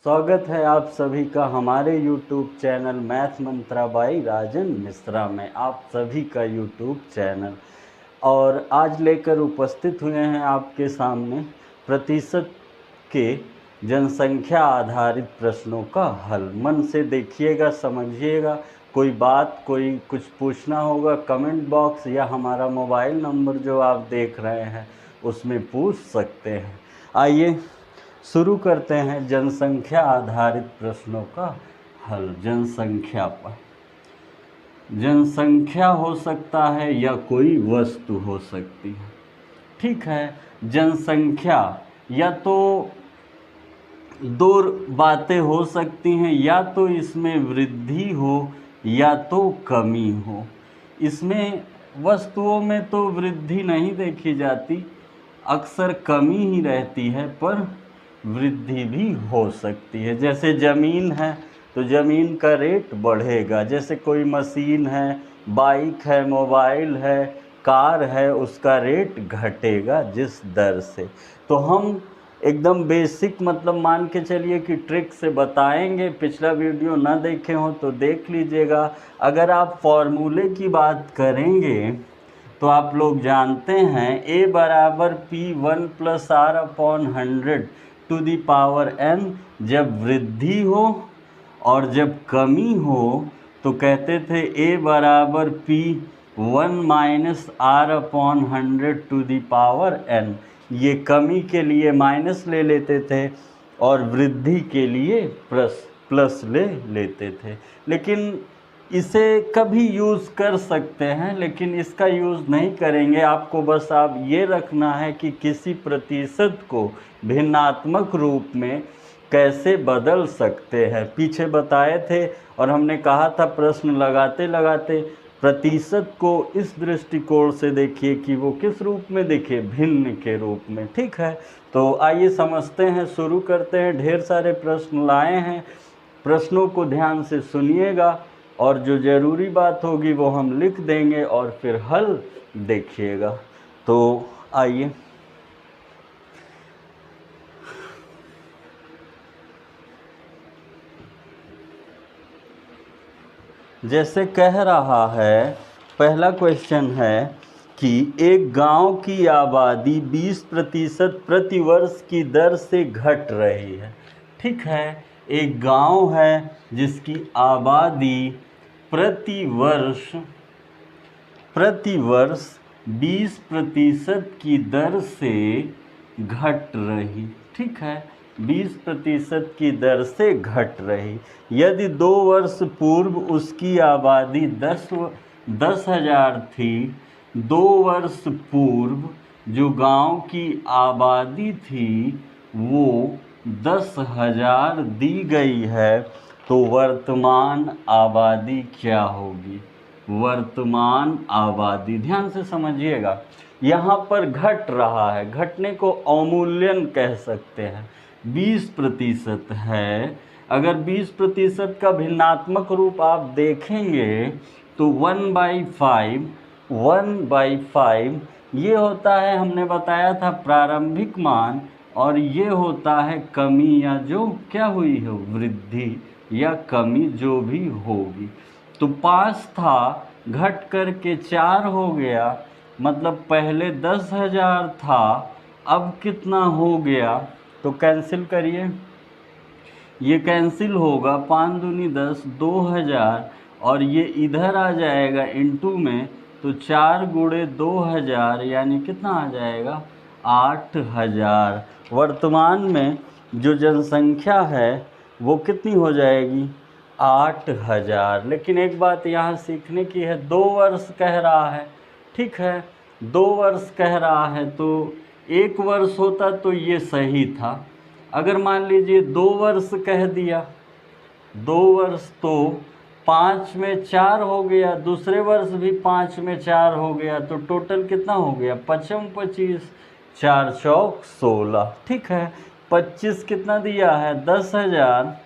स्वागत है आप सभी का हमारे YouTube channel Math Mantra by Rajan Mishra में। आप सभी का YouTube चैनल और आज लेकर उपस्थित हुए हैं आपके सामने प्रतिशत के जनसंख्या आधारित प्रश्नों का हल। मन से देखिएगा, समझिएगा। कोई बात, कोई कुछ पूछना होगा कमेंट बॉक्स या हमारा मोबाइल नंबर जो आप देख रहे हैं उसमें पूछ सकते हैं। आइए शुरू करते हैं जनसंख्या आधारित प्रश्नों का हल। जनसंख्या पर जनसंख्या हो सकता है या कोई वस्तु हो सकती है। ठीक है, जनसंख्या या तो दो बातें हो सकती हैं, या तो इसमें वृद्धि हो या तो कमी हो। इसमें वस्तुओं में तो वृद्धि नहीं देखी जाती, अक्सर कमी ही रहती है, पर वृद्धि भी हो सकती है। जैसे ज़मीन है तो ज़मीन का रेट बढ़ेगा, जैसे कोई मशीन है, बाइक है, मोबाइल है, कार है, उसका रेट घटेगा जिस दर से। तो हम एकदम बेसिक मतलब मान के चलिए कि ट्रिक से बताएंगे। पिछला वीडियो ना देखे हो तो देख लीजिएगा। अगर आप फॉर्मूले की बात करेंगे तो आप लोग जानते हैं A बराबर P1 + R/100 to the power n। जब वृद्धि हो और जब कमी हो तो कहते थे A बराबर P1 - R/100 to the power n। ये कमी के लिए माइनस ले लेते थे और वृद्धि के लिए प्लस ले लेते थे। लेकिन इसे कभी यूज़ कर सकते हैं, लेकिन इसका यूज़ नहीं करेंगे। आपको बस आप ये रखना है कि किसी प्रतिशत को भिन्नात्मक रूप में कैसे बदल सकते हैं। पीछे बताए थे और हमने कहा था प्रश्न लगाते लगाते प्रतिशत को इस दृष्टिकोण से देखिए कि वो किस रूप में दिखे, भिन्न के रूप में। ठीक है, तो आइए समझते हैं, शुरू करते हैं। ढेर सारे प्रश्न लाए हैं, प्रश्नों को ध्यान से सुनिएगा और जो ज़रूरी बात होगी वो हम लिख देंगे और फिर हल देखिएगा। तो आइए जैसे कह रहा है, पहला क्वेश्चन है कि एक गांव की आबादी 20% प्रति वर्ष की दर से घट रही है। ठीक है, एक गांव है जिसकी आबादी प्रति वर्ष 20% की दर से घट रही। ठीक है, 20% की दर से घट रही। यदि 2 वर्ष पूर्व उसकी आबादी 10,000 थी, 2 वर्ष पूर्व जो गांव की आबादी थी वो 10,000 दी गई है, तो वर्तमान आबादी क्या होगी? वर्तमान आबादी, ध्यान से समझिएगा, यहाँ पर घट रहा है, घटने को अवमूल्यन कह सकते हैं। 20% है, अगर 20% का भिन्नात्मक रूप आप देखेंगे तो 1/5 ये होता है, हमने बताया था प्रारंभिक मान, और ये होता है कमी या जो क्या हुई है, वृद्धि या कमी जो भी होगी। तो 5 था, घट करके 4 हो गया, मतलब पहले 10,000 था, अब कितना हो गया? तो कैंसिल करिए, ये कैंसिल होगा, 5 दूनी 10, 2,000, और ये इधर आ जाएगा इनटू में, तो 4 × 2,000 यानी कितना आ जाएगा? 8,000। वर्तमान में जो जनसंख्या है वो कितनी हो जाएगी? 8,000। लेकिन एक बात यहाँ सीखने की है, 2 वर्ष कह रहा है। ठीक है, 2 वर्ष कह रहा है, तो 1 वर्ष होता तो ये सही था। अगर मान लीजिए 2 वर्ष कह दिया, 2 वर्ष तो 5 में 4 हो गया, दूसरे वर्ष भी 5 में 4 हो गया, तो टोटल कितना हो गया? 5 × 25, 4 चौक 16। ठीक है, 25 कितना दिया है? 10,000,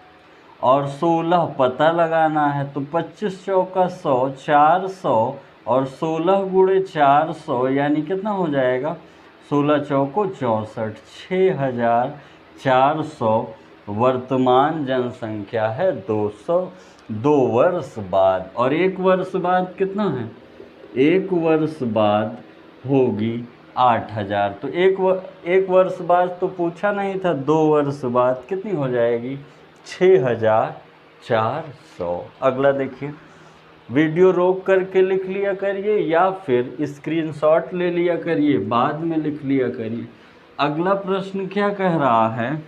और 16 पता लगाना है, तो 25 चौका 100, 400, और 16 × 400 यानी कितना हो जाएगा? 16 चौको 64, 6,400 वर्तमान जनसंख्या है 202 वर्ष बाद, और 1 वर्ष बाद कितना है, 1 वर्ष बाद होगी 8000। तो एक वर्ष बाद तो पूछा नहीं था, 2 वर्ष बाद कितनी हो जाएगी, 6400। अगला देखिए, वीडियो रोक करके लिख लिया करिए या फिर स्क्रीनशॉट ले लिया करिए, बाद में लिख लिया करिए। अगला प्रश्न क्या कह रहा है,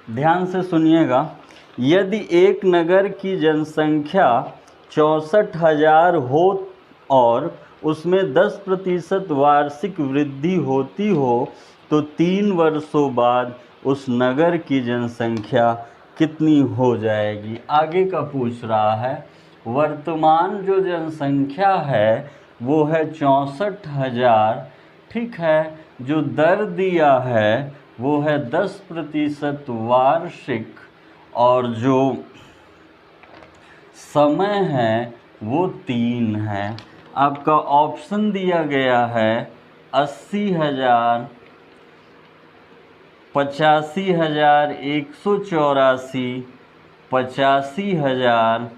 ध्यान से सुनिएगा। यदि एक नगर की जनसंख्या 64,000 हो और उसमें 10% वार्षिक वृद्धि होती हो तो 3 वर्षों बाद उस नगर की जनसंख्या कितनी हो जाएगी। आगे का पूछ रहा है, वर्तमान जो जनसंख्या है वो है 64,000, ठीक है। जो दर दिया है वो है 10% वार्षिक, और जो समय है वो 3 है। आपका ऑप्शन दिया गया है 80,000, 85,184, 85,000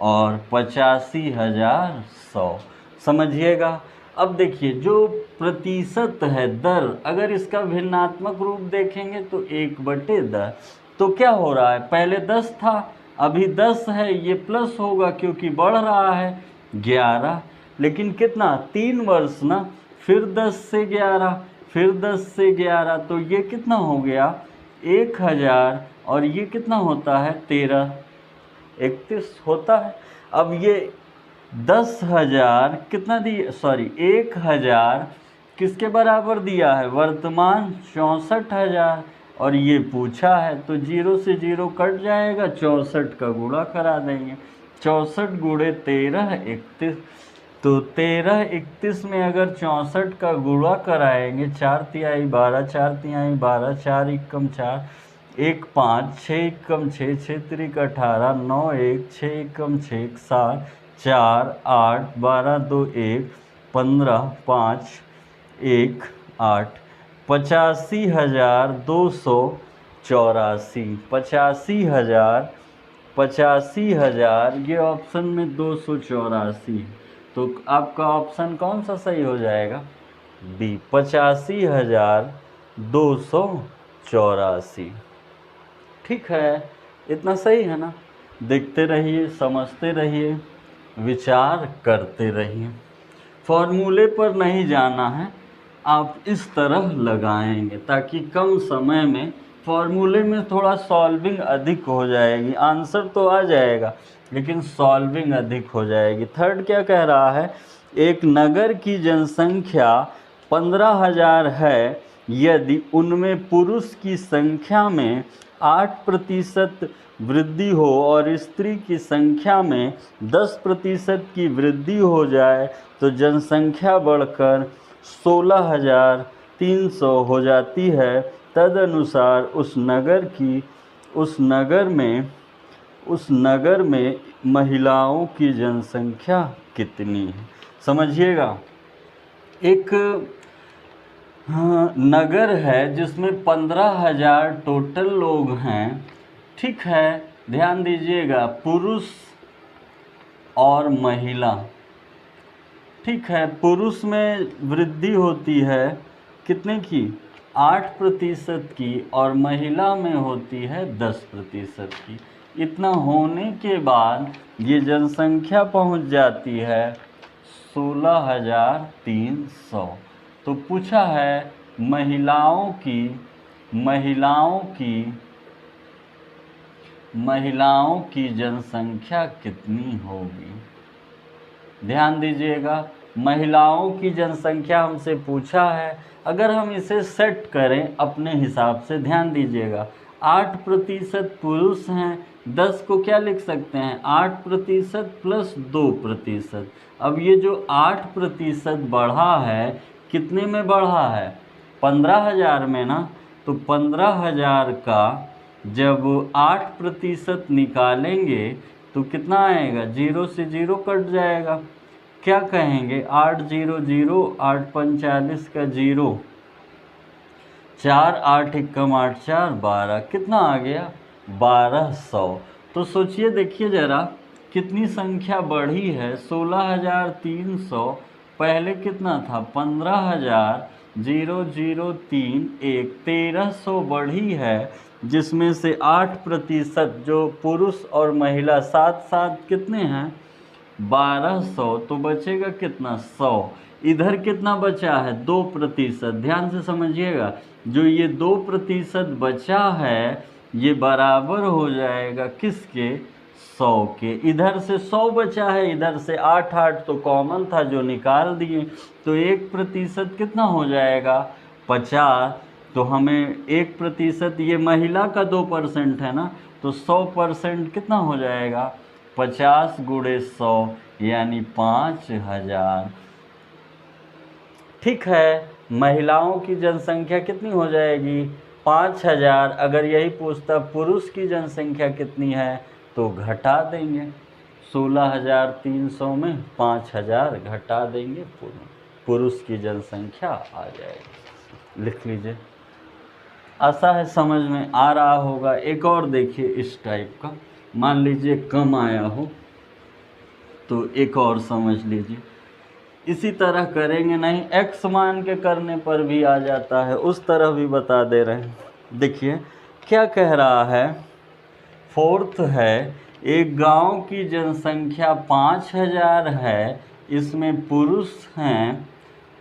और 85,100। समझिएगा। अब देखिए, जो प्रतिशत है दर, अगर इसका भिन्नात्मक रूप देखेंगे तो 1/10। तो क्या हो रहा है, पहले 10 था, अभी 10 है, ये प्लस होगा क्योंकि बढ़ रहा है 11। लेकिन कितना, 3 वर्ष ना, फिर 10 से 11, फिर 10 से 11, तो ये कितना हो गया 1000, और ये कितना होता है 13, 31 होता है। अब ये 10,000 कितना दिया, सॉरी 1,000 किसके बराबर दिया है, वर्तमान 64,000, और ये पूछा है तो 0 से 0 कट जाएगा, 64 का गुणा करा देंगे, 64 गुणे 13 31। तो 13 31 में अगर 64 का गुणा कराएंगे, 4 तिहाई 12, 4 तिहाई 12, 4 एकम 4, 1 5, 6 एकम 6, 6 तिरिक 18, 9 1, 6 एकम 6, 7 4 8, 12 2 1, 15 5 1 8, 85,284, 85,000, ये ऑप्शन में 284। तो आपका ऑप्शन कौन सा सही हो जाएगा, बी, 85,284। ठीक है, इतना सही है ना। देखते रहिए, समझते रहिए, विचार करते रहिए। फॉर्मूले पर नहीं जाना है, आप इस तरह लगाएंगे ताकि कम समय में, फॉर्मूले में थोड़ा सॉल्विंग अधिक हो जाएगी, आंसर तो आ जाएगा लेकिन सॉल्विंग अधिक हो जाएगी। थर्ड क्या कह रहा है, एक नगर की जनसंख्या 15,000 है, यदि उनमें पुरुष की संख्या में 8% वृद्धि हो और स्त्री की संख्या में 10% की वृद्धि हो जाए तो जनसंख्या बढ़कर 16,300 हो जाती है। तदनुसार उस नगर में महिलाओं की जनसंख्या कितनी है। समझिएगा, एक नगर है जिसमें 15,000 टोटल लोग हैं, ठीक है। ध्यान दीजिएगा, पुरुष और महिला, ठीक है। पुरुष में वृद्धि होती है कितने की, 8% की, और महिला में होती है 10% की। इतना होने के बाद ये जनसंख्या पहुंच जाती है 16,300। तो पूछा है महिलाओं की जनसंख्या कितनी होगी। ध्यान दीजिएगा, महिलाओं की जनसंख्या हमसे पूछा है। अगर हम इसे सेट करें अपने हिसाब से, ध्यान दीजिएगा, 8% पुरुष हैं, 10 को क्या लिख सकते हैं, 8% प्लस 2%। अब ये जो 8% बढ़ा है, कितने में बढ़ा है, 15,000 में ना। तो 15,000 का जब 8% निकालेंगे तो कितना आएगा, 0 से 0 कट जाएगा। क्या कहेंगे, 8 0 0, 8 45 का 0, 4 8 एकम 8 4 12, कितना आ गया 1200। तो सोचिए, देखिए ज़रा कितनी संख्या बढ़ी है। 16,300 पहले कितना था 15,003 1, 1300 बढ़ी है, जिसमें से 8% जो पुरुष और महिला साथ साथ कितने हैं 1200, तो बचेगा कितना 100। इधर कितना बचा है 2%। ध्यान से समझिएगा, जो ये 2% बचा है ये बराबर हो जाएगा किसके 100 के। इधर से 100 बचा है, इधर से 8 8 तो कॉमन था जो निकाल दिए, तो 1% कितना हो जाएगा 50। तो हमें 1%, ये महिला का 2% है ना, तो 100% कितना हो जाएगा 50 गुणे 100 यानी 5000। ठीक है, महिलाओं की जनसंख्या कितनी हो जाएगी 5000। अगर यही पूछता पुरुष की जनसंख्या कितनी है तो घटा देंगे, 16,300 में 5000 घटा देंगे, पुरुष की जनसंख्या आ जाएगी। लिख लीजिए, आशा है समझ में आ रहा होगा। एक और देखिए इस टाइप का, मान लीजिए कम आया हो तो एक और समझ लीजिए। इसी तरह करेंगे, नहीं x मान के करने पर भी आ जाता है, उस तरह भी बता दे रहे हैं। देखिए क्या कह रहा है, फोर्थ है, एक गांव की जनसंख्या 5000 है, इसमें पुरुष हैं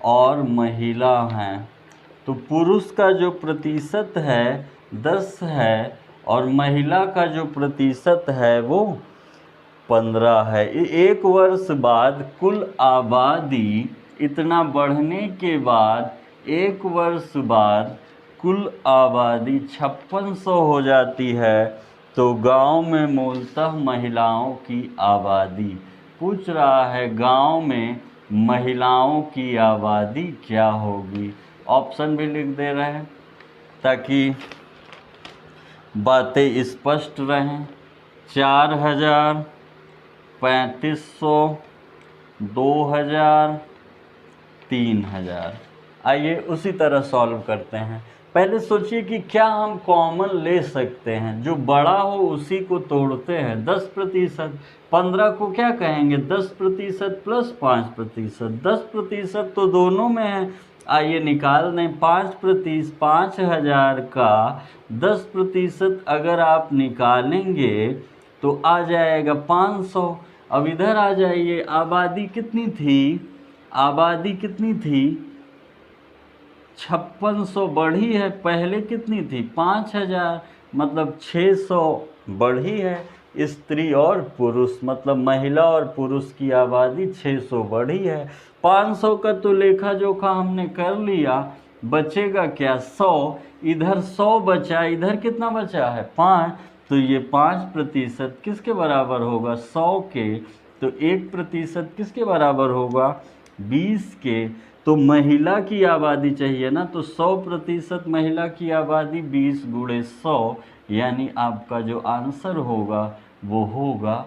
और महिला हैं। तो पुरुष का जो प्रतिशत है 10 है और महिला का जो प्रतिशत है वो 15 है। एक वर्ष बाद कुल आबादी इतना बढ़ने के बाद एक वर्ष बाद कुल आबादी 5600 हो जाती है। तो गांव में मूलतः महिलाओं की आबादी पूछ रहा है, गांव में महिलाओं की आबादी क्या होगी। ऑप्शन भी लिख दे रहे हैं ताकि बातें स्पष्ट रहें। 4000, 3500, 2000, 3000। आइए उसी तरह सॉल्व करते हैं। पहले सोचिए कि क्या हम कॉमन ले सकते हैं, जो बड़ा हो उसी को तोड़ते हैं। 10%, 15 को क्या कहेंगे 10% प्लस 5%, 10% तो दोनों में है, आइए निकाल दें। 5000 का 10% अगर आप निकालेंगे तो आ जाएगा 500। अब इधर आ जाइए, आबादी कितनी थी, आबादी कितनी थी 5600 बढ़ी है, पहले कितनी थी 5000, मतलब 600 बढ़ी है। स्त्री और पुरुष मतलब महिला और पुरुष की आबादी 600 बढ़ी है। 500 का तो लेखा जोखा हमने कर लिया, बचेगा क्या 100। इधर 100 बचा, इधर कितना बचा है 5, तो ये 5% किसके बराबर होगा 100 के। तो 1% किसके बराबर होगा 20 के। तो महिला की आबादी चाहिए ना, तो 100% महिला की आबादी 20 गुणे 100 यानी आपका जो आंसर होगा वो होगा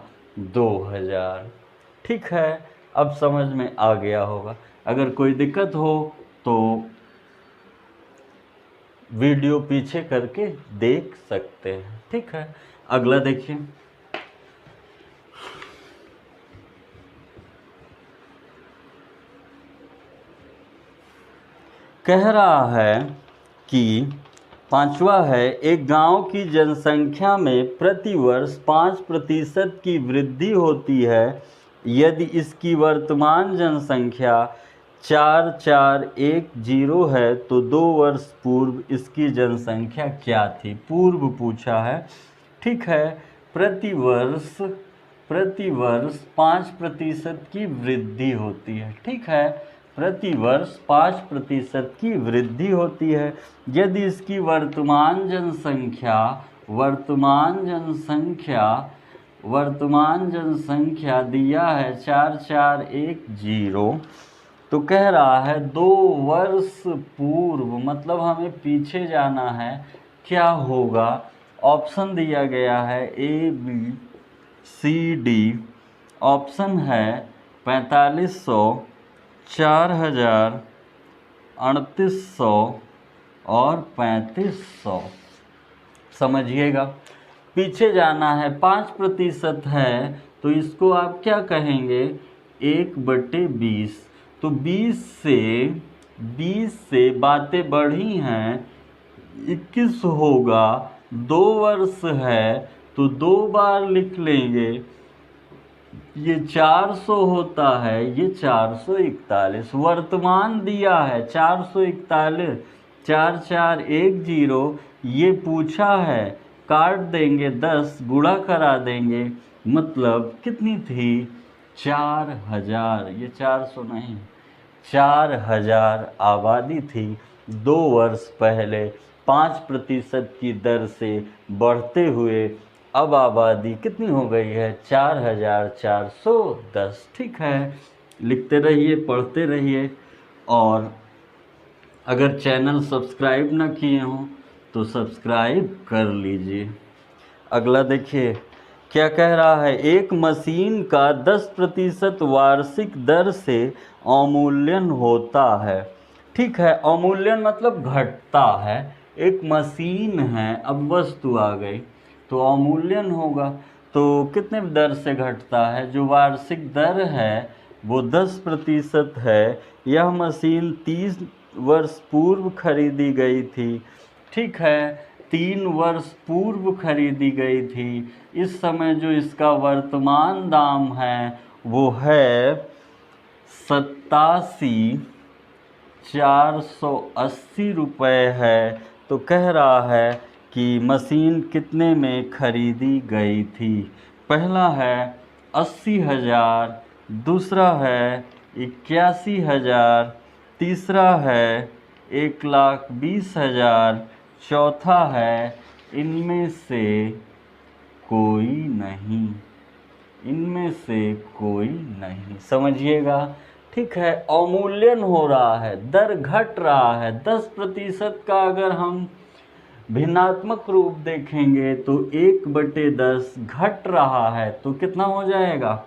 2000। ठीक है, अब समझ में आ गया होगा। अगर कोई दिक्कत हो तो वीडियो पीछे करके देख सकते हैं। ठीक है, अगला देखिए। कह रहा है कि पांचवा है, एक गांव की जनसंख्या में प्रतिवर्ष 5% की वृद्धि होती है। यदि इसकी वर्तमान जनसंख्या 4410 है तो 2 वर्ष पूर्व इसकी जनसंख्या क्या थी। पूर्व पूछा है। ठीक है, प्रतिवर्ष 5% की वृद्धि होती है। ठीक है, प्रतिवर्ष 5% की वृद्धि होती है। यदि इसकी वर्तमान जनसंख्या दिया है 4410, तो कह रहा है 2 वर्ष पूर्व, मतलब हमें पीछे जाना है, क्या होगा। ऑप्शन दिया गया है A B C D। Option है 4500, 4000, 3800 और 3500। समझिएगा, पीछे जाना है। 5% है तो इसको आप क्या कहेंगे, 1/20। तो 20 से बातें बढ़ी हैं, 21 होगा। 2 वर्ष है तो 2 बार लिख लेंगे। ये 400 होता है, ये 441। वर्तमान दिया है 441, 4410। ये पूछा है, काट देंगे 10, गुणा करा देंगे, मतलब कितनी थी, 4000। ये 400 नहीं, 4000 आबादी थी 2 वर्ष पहले। 5% की दर से बढ़ते हुए अब आबादी कितनी हो गई है, 4410। ठीक है, लिखते रहिए, पढ़ते रहिए। और अगर चैनल सब्सक्राइब ना किए हों तो सब्सक्राइब कर लीजिए। अगला देखिए क्या कह रहा है, एक मशीन का 10% वार्षिक दर से अवमूल्यन होता है। ठीक है, अवमूल्यन मतलब घटता है। एक मशीन है, अब वस्तु आ गई तो अवमूल्यन होगा। तो कितने दर से घटता है, जो वार्षिक दर है वो 10% है। यह मशीन 30 वर्ष पूर्व खरीदी गई थी। ठीक है, 3 वर्ष पूर्व खरीदी गई थी। इस समय जो इसका वर्तमान दाम है वो है 87,480 रुपये है। तो कह रहा है कि मशीन कितने में खरीदी गई थी। पहला है 80,000, दूसरा है 81,000, तीसरा है 1,20,000, चौथा है इनमें से कोई नहीं, इनमें से कोई नहीं। समझिएगा, ठीक है। अवमूल्यन हो रहा है, दर घट रहा है। 10% का अगर हम भिन्नात्मक रूप देखेंगे तो 1/10 घट रहा है तो कितना हो जाएगा,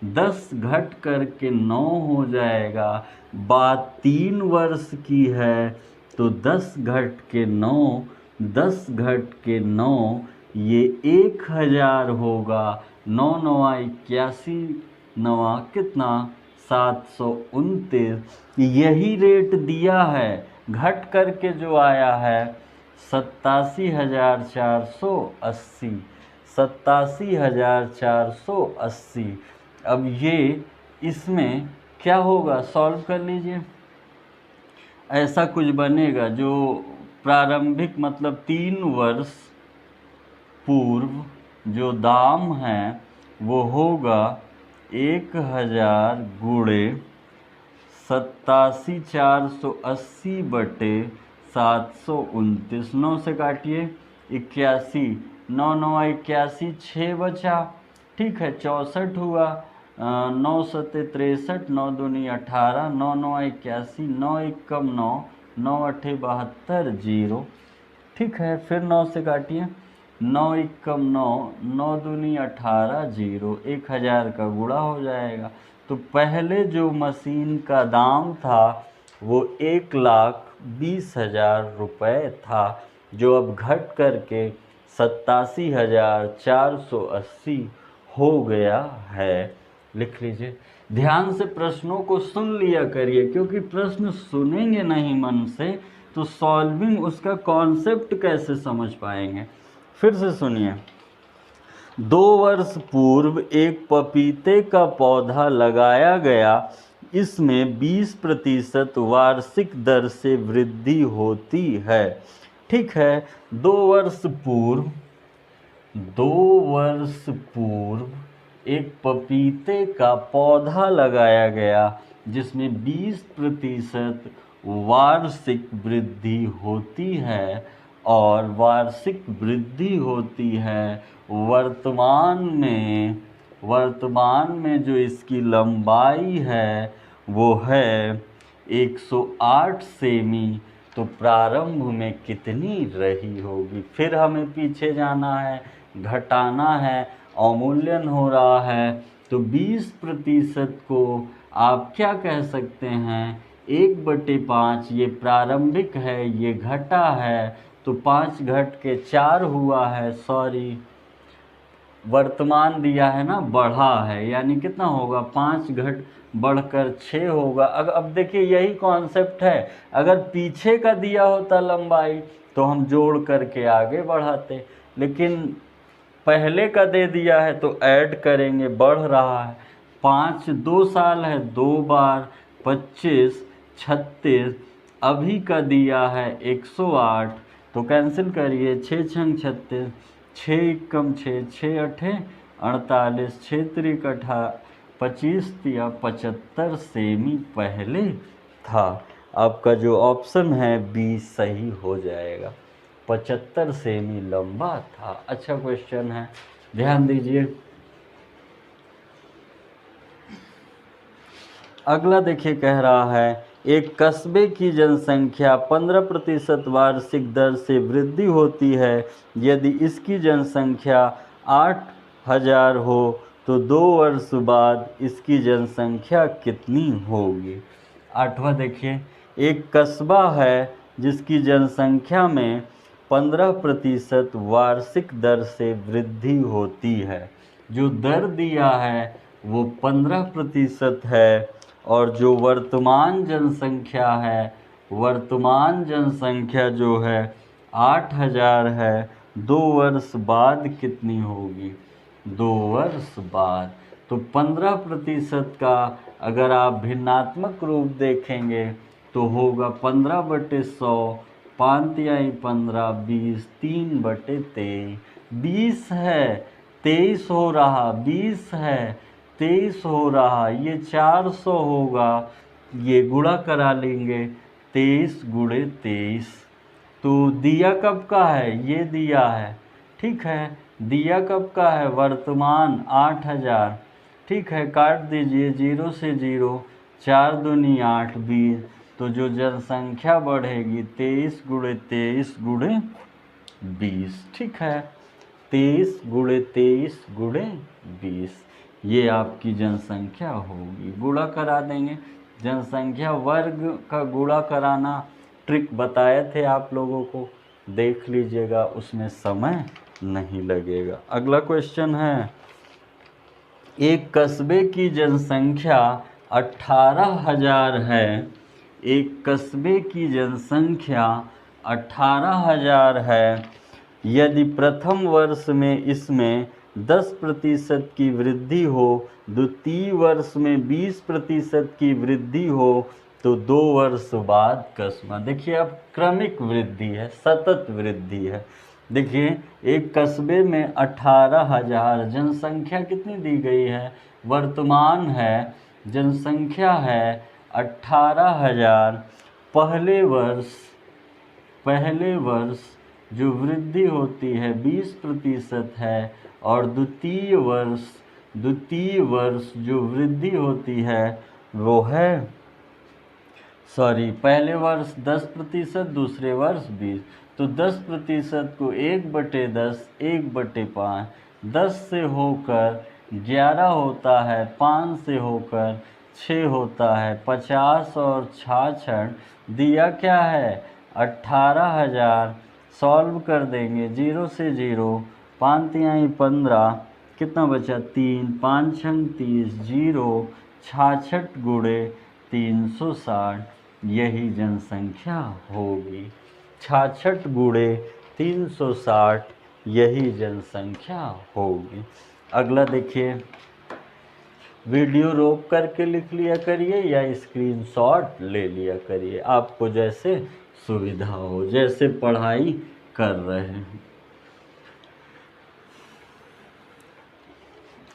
10 घट करके 9 हो जाएगा। बात 3 वर्ष की है तो 10 घट के 9, 10 घट के 9, ये 1000 होगा। 9 9 81, 9 कितना, 729। यही रेट दिया है, घट करके जो आया है 87,480, 87,480। अब ये इसमें क्या होगा, सॉल्व कर लीजिए। ऐसा कुछ बनेगा जो प्रारंभिक मतलब 3 वर्ष पूर्व जो दाम है वो होगा 1000 गुणे 87,480 बटे 729। 9 से काटिए, 81, 9 9 81, 6 बचा। ठीक है, 64 हुआ। 9 7 63, 9 दूनी 18, 9 9 81, 9 1 9, 9 8 72, 0। ठीक है, फिर 9 से काटिए, 9 1 9, 9 दूनी 18, 0। 1000 का गुणा हो जाएगा। तो पहले जो मशीन का दाम था वो 1,20,000 रुपये था, जो अब घट करके 87,480 हो गया है। लिख लीजिए। ध्यान से प्रश्नों को सुन लिया करिए, क्योंकि प्रश्न सुनेंगे नहीं मन से तो सॉल्विंग उसका कॉन्सेप्ट कैसे समझ पाएंगे। फिर से सुनिए। 2 वर्ष पूर्व एक पपीते का पौधा लगाया गया। इसमें 20% वार्षिक दर से वृद्धि होती है। ठीक है, 2 वर्ष पूर्व एक पपीते का पौधा लगाया गया जिसमें 20% वार्षिक वृद्धि होती है। और वार्षिक वृद्धि होती है वर्तमान में जो इसकी लंबाई है वो है 108 सेमी। तो प्रारंभ में कितनी रही होगी। फिर हमें पीछे जाना है, घटाना है, अवमूल्यन हो रहा है। तो 20% को आप क्या कह सकते हैं, 1/5 ये प्रारंभिक है, ये घटा है, तो 5 घट के 4 हुआ है, सॉरी वर्तमान दिया है ना, बढ़ा है, यानी कितना होगा 5 घट बढ़कर 6 होगा। अब देखिए यही कॉन्सेप्ट है, अगर पीछे का दिया होता लंबाई तो हम जोड़ करके आगे बढ़ाते, लेकिन पहले का दे दिया है तो ऐड करेंगे, बढ़ रहा है। 5 2 साल है, 2 बार 25 36, अभी का दिया है 108, तो कैंसिल करिए, 6 छंग 36, 6 कम 6, 6 अठे 48, 6 त्रिक 25 या 75 सेमी पहले था। आपका जो ऑप्शन है बी सही हो जाएगा, 75 सेमी लंबा था। अच्छा क्वेश्चन है, ध्यान दीजिए। अगला देखिए कह रहा है, एक कस्बे की जनसंख्या 15% वार्षिक दर से वृद्धि होती है, यदि इसकी जनसंख्या 8,000 हो तो 2 वर्ष बाद इसकी जनसंख्या कितनी होगी। 8वां देखिए, एक कस्बा है जिसकी जनसंख्या में 15% वार्षिक दर से वृद्धि होती है। जो दर दिया है वो 15% है, और जो वर्तमान जनसंख्या है, वर्तमान जनसंख्या जो है 8,000 है, 2 वर्ष बाद कितनी होगी, 2 वर्ष बाद। तो 15% का अगर आप भिन्नात्मक रूप देखेंगे तो होगा 15/100, 5 तिहाई 15, 20, 3/23, 20 है, 23 हो रहा, 20 है, 23 हो रहा, ये 400 होगा, ये गुणा करा लेंगे, 23 गुणे 23। तो दिया कब का है, ये दिया है, ठीक है, दिया कब का है, वर्तमान 8,000, ठीक है, काट दीजिए 0 से 0, 4 दूनी 8, 20, तो जो जनसंख्या बढ़ेगी 23 गुणे 23 गुणे 20, ठीक है, 23 गुणे 23 गुणे 20, ये आपकी जनसंख्या होगी। गुणा करा देंगे, जनसंख्या वर्ग का गुणा कराना ट्रिक बताए थे आप लोगों को, देख लीजिएगा, उसमें समय नहीं लगेगा। अगला क्वेश्चन है, एक कस्बे की जनसंख्या 18,000 है, एक कस्बे की जनसंख्या 18,000 है, यदि प्रथम वर्ष में इसमें 10% की वृद्धि हो, द्वितीय वर्ष में 20% की वृद्धि हो, तो 2 वर्ष बाद कस्बा, देखिए अब क्रमिक वृद्धि है, सतत वृद्धि है। देखिए एक कस्बे में 18,000, जनसंख्या कितनी दी गई है, वर्तमान है, जनसंख्या है 18,000, पहले वर्ष जो वृद्धि होती है 20% है, और द्वितीय वर्ष जो वृद्धि होती है वो है, सॉरी, पहले वर्ष 10%, दूसरे वर्ष 20, तो 10% को 1/10, 1/5, 10 से होकर 11 होता है, 5 से होकर 6 होता है, 50 और 66, दिया क्या है 18,000, सॉल्व कर देंगे, 0 से 0, 5 तिहाई 15, कितना बचा 3, 5 छंग 30, 0, 66 गुणे 360, यही जनसंख्या होगी, 66 गुणे 360, यही जनसंख्या होगी। अगला देखिए, वीडियो रोक करके लिख लिया करिए या स्क्रीनशॉट ले लिया करिए, आपको जैसे सुविधा हो, जैसे पढ़ाई कर रहे हैं।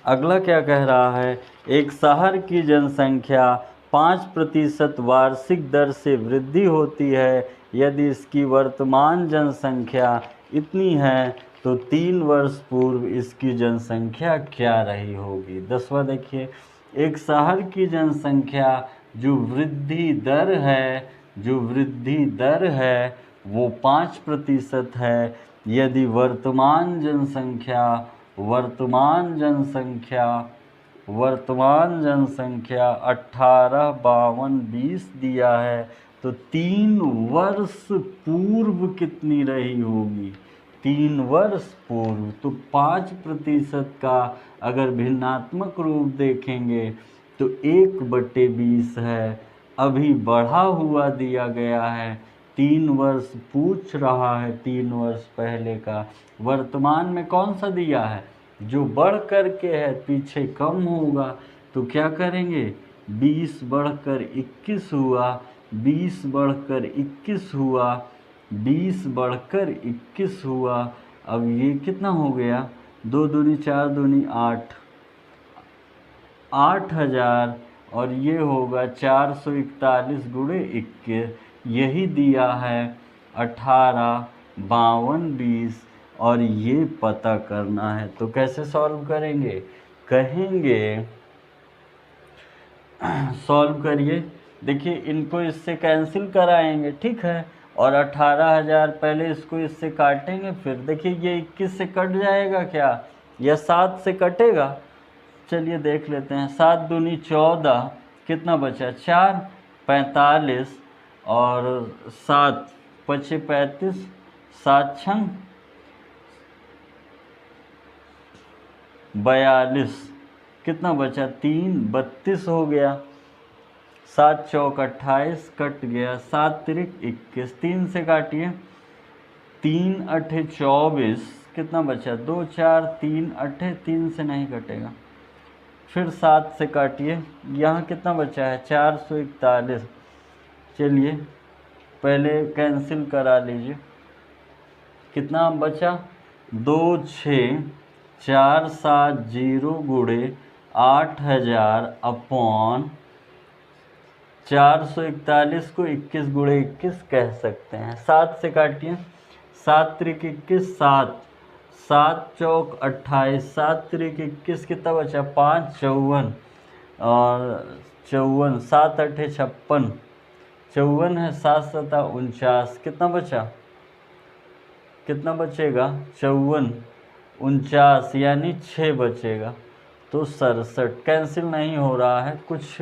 अगला क्या कह रहा है, एक शहर की जनसंख्या 5% वार्षिक दर से वृद्धि होती है, यदि इसकी वर्तमान जनसंख्या इतनी है तो 3 वर्ष पूर्व इसकी जनसंख्या क्या रही होगी। 10वां देखिए, एक शहर की जनसंख्या जो वृद्धि दर है वो 5% है, यदि वर्तमान जनसंख्या वर्तमान जनसंख्या 18, 52, 20 दिया है, तो 3 वर्ष पूर्व कितनी रही होगी? 3 वर्ष पूर्व। तो 5% का अगर भिन्नात्मक रूप देखेंगे तो 1/20 है, अभी बढ़ा हुआ दिया गया है। 3 वर्ष पूछ रहा है 3 वर्ष पहले का। वर्तमान में कौन सा दिया है? जो बढ़ कर के है, पीछे कम होगा। तो क्या करेंगे? 20 बढ़कर 21 हुआ, 20 बढ़कर 21 हुआ, 20 बढ़कर 21 हुआ। अब ये कितना हो गया? 2 दूनी 4 दूनी 8, 8000, और ये होगा 441 गुणे 21। यही दिया है 18, 52, 20, और ये पता करना है। तो कैसे सॉल्व करेंगे? कहेंगे सॉल्व करिए। देखिए इनको इससे कैंसिल कराएंगे, ठीक है, और 18,000 पहले इसको इससे काटेंगे। फिर देखिए ये 21 से कट जाएगा क्या, या 7 से कटेगा? चलिए देख लेते हैं। 7 दूनी 14, कितना बचा? 4, 45, और 7 पचे 35, 7 छंग 42, कितना बचा? 3, 32 हो गया। 7 चौक 28, कट गया। 7 तिरिक 21, 3 से काटिए। 3 अठे 24, कितना बचा? 2, 4, 3 अठे, 3 से नहीं कटेगा। फिर 7 से काटिए। यहाँ कितना बचा है? 441। चलिए पहले कैंसिल करा लीजिए। कितना बचा? 2, 6, 4, 7, 0 गुणे 8000 अपॉन 441 को 21 गुणे 21 कह सकते हैं। 7 से काटिए। 7 त्रिक 21, 7, 7 चौक 28, 7 त्रिक 21, कितना बचा? 5, 54, और 54, 7 अठे 56, 54 है। 7 सता 49, कितना बचा? कितना बचेगा? 54, 49, यानी 6 बचेगा। तो 67। कैंसिल नहीं हो रहा है, कुछ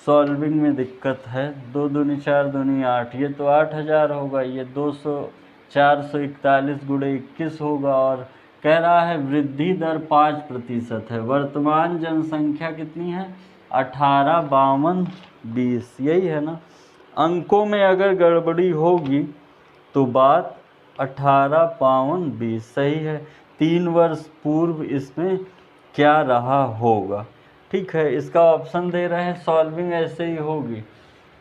सॉल्विंग में दिक्कत है। 2 दूनी 4 दूनी 8, ये तो 8000 होगा। ये 441 गुणे 21 होगा। और कह रहा है वृद्धि दर 5% है। वर्तमान जनसंख्या कितनी है? 18, 52, 20, यही है ना। अंकों में अगर गड़बड़ी होगी तो बात 18, 52, 20 सही है। 3 वर्ष पूर्व इसमें क्या रहा होगा? ठीक है, इसका ऑप्शन दे रहे हैं। सॉल्विंग ऐसे ही होगी।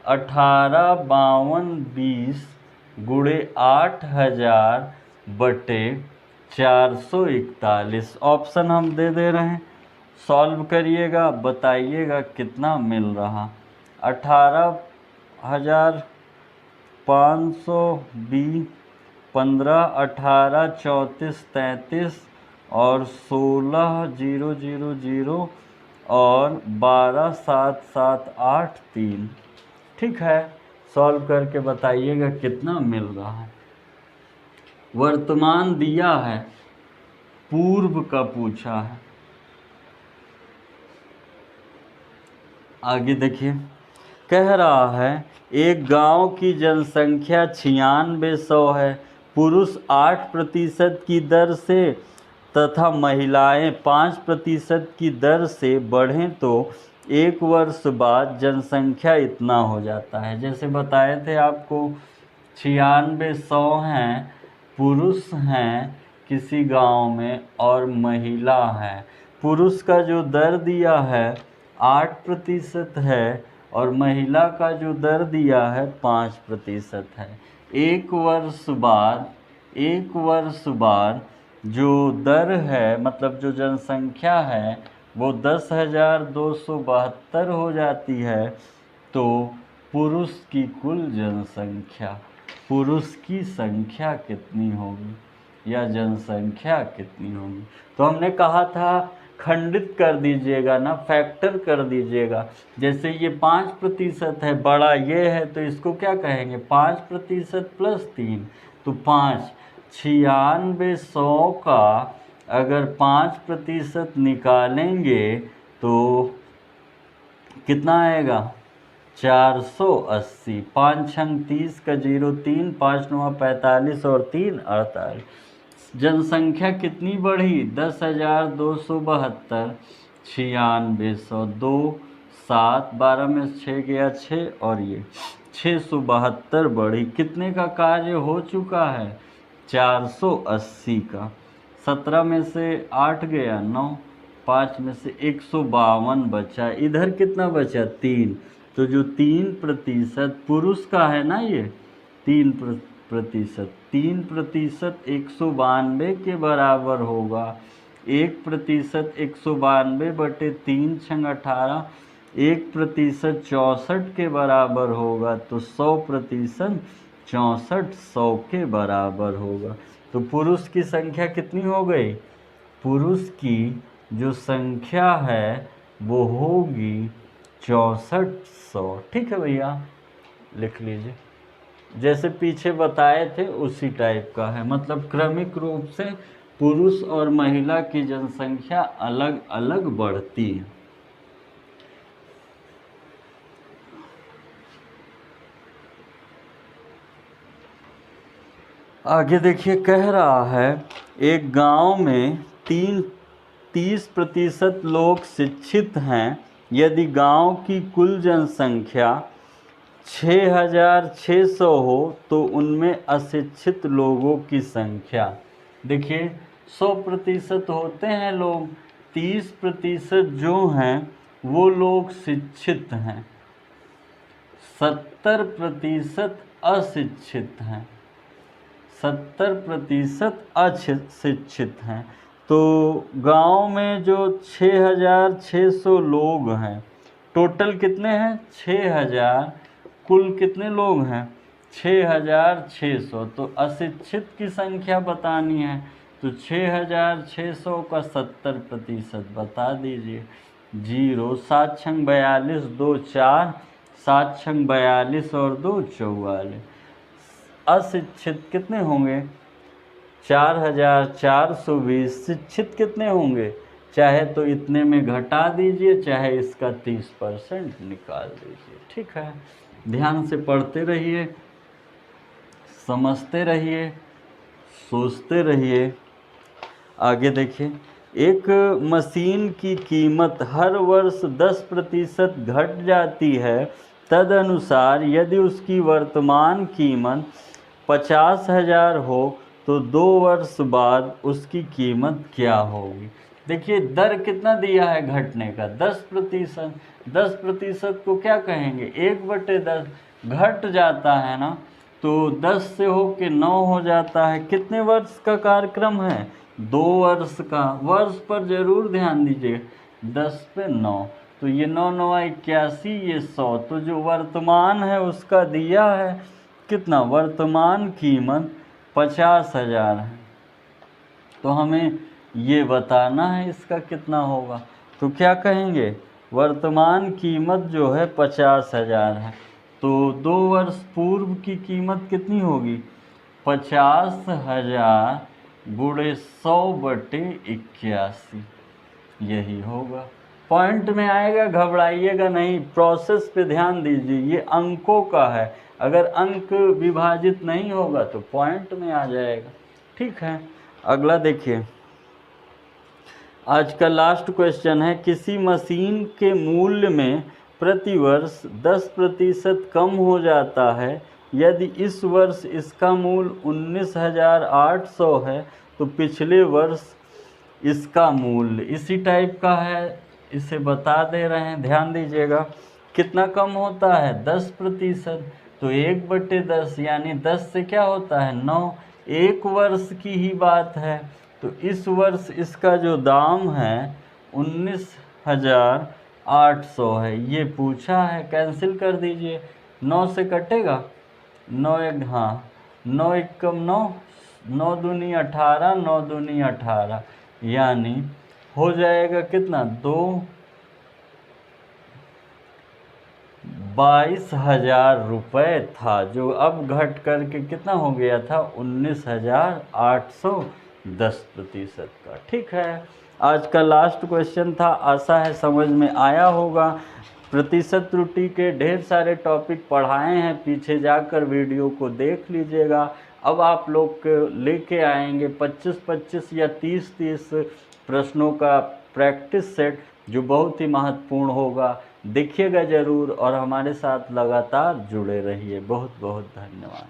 18, 52, 20 गुणे 8000 बटे 441, ऑप्शन हम दे रहे हैं। सॉल्व करिएगा, बताइएगा कितना मिल रहा। 18,520, 15, 18, 34, 33, और 16,000 और 12, 7, 7, 8, 3। ठीक है, सॉल्व करके बताइएगा कितना मिल रहा है। वर्तमान दिया है, पूर्व का पूछा है। आगे देखिए, कह रहा है एक गांव की जनसंख्या 9600 है। पुरुष 8% की दर से तथा महिलाएं 5% की दर से बढ़ें तो 1 वर्ष बाद जनसंख्या इतना हो जाता है। जैसे बताए थे आपको, 9600 हैं, पुरुष हैं किसी गांव में और महिला है। पुरुष का जो दर दिया है 8% है और महिला का जो दर दिया है 5% है। 1 वर्ष बाद जो दर है, मतलब जो जनसंख्या है, वो 10,272 हो जाती है। तो पुरुष की कुल जनसंख्या, पुरुष की संख्या कितनी होगी या जनसंख्या कितनी होगी? तो हमने कहा था खंडित कर दीजिएगा ना, फैक्टर कर दीजिएगा। जैसे ये 5% है, बड़ा ये है, तो इसको क्या कहेंगे? 5% + 3, तो 5। 9600 का अगर 5% निकालेंगे तो कितना आएगा 480। 5 छंग 30 का 0 3, 5 9 45 और 3 48। जनसंख्या कितनी बढ़ी 10,272, 9600, 2 7, 12 में 6 गया 6 और ये 672 बढ़ी। कितने का कार्य हो चुका है 480 का। 17 में से 8 गया 9, 5 में से 152 बचा। इधर कितना बचा 3। तो जो 3% पुरुष का है ना, ये 3%, 3% 192 के बराबर होगा। 1% 192 बटे 3 छंग 18, 1% 64 के बराबर होगा। तो 100% 64 100 के बराबर होगा। तो पुरुष की संख्या कितनी हो गई, पुरुष की जो संख्या है वो होगी 6400। ठीक है भैया, लिख लीजिए। जैसे पीछे बताए थे उसी टाइप का है, मतलब क्रमिक रूप से पुरुष और महिला की जनसंख्या अलग अलग बढ़ती है। आगे देखिए, कह रहा है एक गांव में 30% लोग शिक्षित हैं। यदि गांव की कुल जनसंख्या 6,600 हो तो उनमें अशिक्षित लोगों की संख्या, देखिए 100% होते हैं लोग, 30% जो हैं वो लोग शिक्षित हैं, 70% अशिक्षित हैं, 70% अशिक्षित हैं। तो गांव में जो 6,600 लोग हैं, टोटल कितने हैं 6,000, कुल कितने लोग हैं 6,600। तो अशिक्षित की संख्या बतानी है, तो 6,600 का 70% बता दीजिए। 0 7 छंग 42, 2 4, 7 छंग 42 और 2 44। अशिक्षित कितने होंगे 4,420। शिक्षित कितने होंगे, चाहे तो इतने में घटा दीजिए, चाहे इसका 30% निकाल दीजिए। ठीक है, ध्यान से पढ़ते रहिए, समझते रहिए, सोचते रहिए। आगे देखिए, एक मशीन की कीमत हर वर्ष 10% घट जाती है। तदनुसार यदि उसकी वर्तमान कीमत 50,000 हो तो 2 वर्ष बाद उसकी कीमत क्या होगी। देखिए दर कितना दिया है घटने का 10%। 10% को क्या कहेंगे 1/10, घट जाता है ना, तो 10 से हो के 9 हो जाता है। कितने वर्ष का कार्यक्रम है 2 वर्ष का। वर्ष पर जरूर ध्यान दीजिए, 10 पे 9, तो ये 9 9 81, ये 100। तो जो वर्तमान है उसका दिया है कितना, वर्तमान कीमत 50,000 है, तो हमें ये बताना है इसका कितना होगा। तो क्या कहेंगे वर्तमान कीमत जो है 50,000 है, तो 2 वर्ष पूर्व की कीमत कितनी होगी 50,000 गुणे 100/81, यही होगा। पॉइंट में आएगा, घबराइएगा नहीं, प्रोसेस पे ध्यान दीजिए, ये अंकों का है, अगर अंक विभाजित नहीं होगा तो पॉइंट में आ जाएगा। ठीक है, अगला देखिए, आज का लास्ट क्वेश्चन है, किसी मशीन के मूल्य में प्रतिवर्ष 10% कम हो जाता है। यदि इस वर्ष इसका मूल्य 19,800 है तो पिछले वर्ष इसका मूल्य इसी टाइप का है, इसे बता दे रहे हैं, ध्यान दीजिएगा। कितना कम होता है 10%, तो 1/10 यानी 10 से क्या होता है 9, 1 वर्ष की ही बात है। तो इस वर्ष इसका जो दाम है 19,800 है, ये पूछा है, कैंसिल कर दीजिए। 9 से कटेगा 9 1, हाँ 9 1 कम 9, 9 दूनी 18, 9 दूनी 18, यानी हो जाएगा कितना 22,000 रुपये था, जो अब घट करके कितना हो गया था 19,800 10% का। ठीक है, आज का लास्ट क्वेश्चन था, आशा है समझ में आया होगा। प्रतिशत त्रुटि के ढेर सारे टॉपिक पढ़ाए हैं, पीछे जाकर वीडियो को देख लीजिएगा। अब आप लोग के लेके आएंगे 25-25 या 30-30 प्रश्नों का प्रैक्टिस सेट, जो बहुत ही महत्वपूर्ण होगा। देखिएगा ज़रूर और हमारे साथ लगातार जुड़े रहिए। बहुत बहुत धन्यवाद।